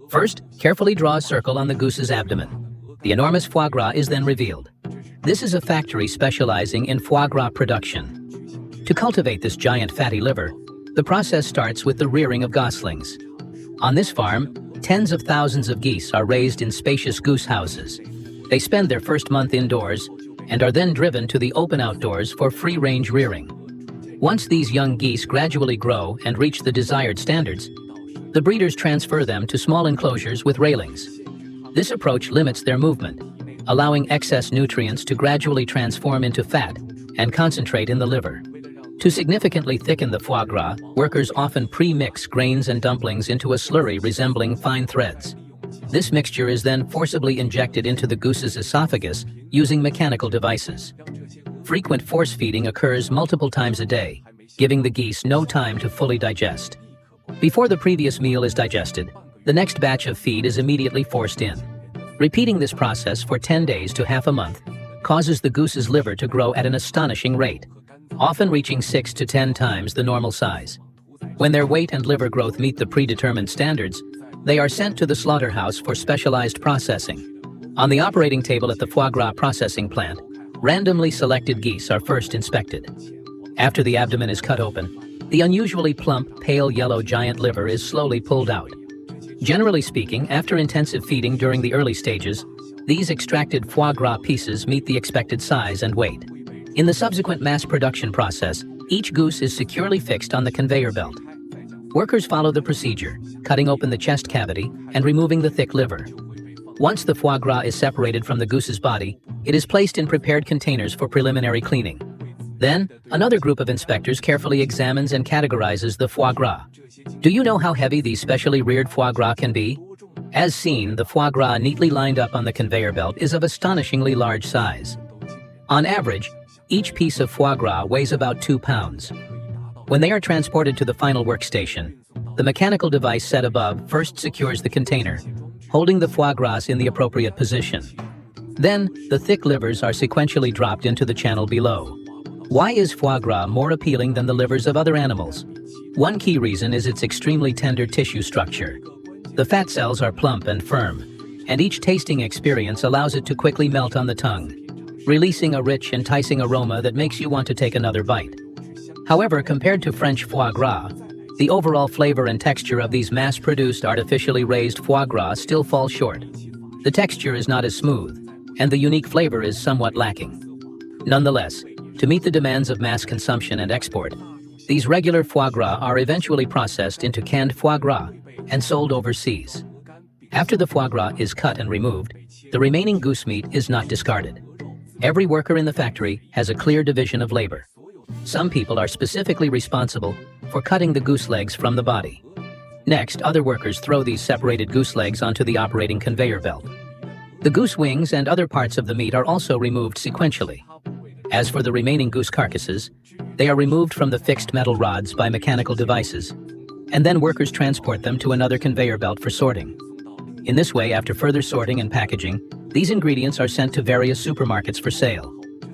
First, carefully draw a circle on the goose's abdomen. The enormous foie gras is then revealed. This is a factory specializing in foie gras production. To cultivate this giant fatty liver, the process starts with the rearing of goslings. On this farm, tens of thousands of geese are raised in spacious goose houses. They spend their first month indoors and are then driven to the open outdoors for free-range rearing. Once these young geese gradually grow and reach the desired standards, the breeders transfer them to small enclosures with railings. This approach limits their movement, allowing excess nutrients to gradually transform into fat and concentrate in the liver. To significantly thicken the foie gras, workers often pre-mix grains and dumplings into a slurry resembling fine threads. This mixture is then forcibly injected into the goose's esophagus using mechanical devices. Frequent force feeding occurs multiple times a day, giving the geese no time to fully digest. Before the previous meal is digested, the next batch of feed is immediately forced in. Repeating this process for 10 days to half a month causes the goose's liver to grow at an astonishing rate, often reaching 6 to 10 times the normal size. When their weight and liver growth meet the predetermined standards, they are sent to the slaughterhouse for specialized processing. On the operating table at the foie gras processing plant, randomly selected geese are first inspected. After the abdomen is cut open, the unusually plump, pale yellow giant liver is slowly pulled out. Generally speaking, after intensive feeding during the early stages, these extracted foie gras pieces meet the expected size and weight. In the subsequent mass production process, each goose is securely fixed on the conveyor belt. Workers follow the procedure, cutting open the chest cavity and removing the thick liver. Once the foie gras is separated from the goose's body, it is placed in prepared containers for preliminary cleaning. Then, another group of inspectors carefully examines and categorizes the foie gras. Do you know how heavy these specially reared foie gras can be? As seen, the foie gras neatly lined up on the conveyor belt is of astonishingly large size. On average, each piece of foie gras weighs about 2 pounds. When they are transported to the final workstation, the mechanical device set above first secures the container, holding the foie gras in the appropriate position. Then, the thick livers are sequentially dropped into the channel below. Why is foie gras more appealing than the livers of other animals? One key reason is its extremely tender tissue structure. The fat cells are plump and firm, and each tasting experience allows it to quickly melt on the tongue, releasing a rich, enticing aroma that makes you want to take another bite. However, compared to French foie gras, the overall flavor and texture of these mass-produced artificially raised foie gras still fall short. The texture is not as smooth, and the unique flavor is somewhat lacking. Nonetheless, to meet the demands of mass consumption and export, these regular foie gras are eventually processed into canned foie gras and sold overseas. After the foie gras is cut and removed, the remaining goose meat is not discarded. Every worker in the factory has a clear division of labor. Some people are specifically responsible for cutting the goose legs from the body. Next, other workers throw these separated goose legs onto the operating conveyor belt. The goose wings and other parts of the meat are also removed sequentially. As for the remaining goose carcasses, they are removed from the fixed metal rods by mechanical devices, and then workers transport them to another conveyor belt for sorting. In this way, after further sorting and packaging, these ingredients are sent to various supermarkets for sale.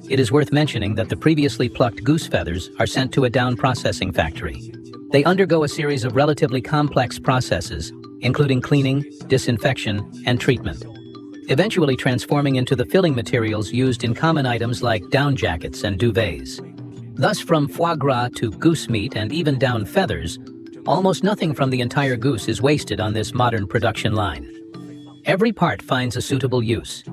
It is worth mentioning that the previously plucked goose feathers are sent to a down processing factory. They undergo a series of relatively complex processes, including cleaning, disinfection, and treatment, eventually transforming into the filling materials used in common items like down jackets and duvets. Thus, from foie gras to goose meat and even down feathers, almost nothing from the entire goose is wasted on this modern production line. Every part finds a suitable use,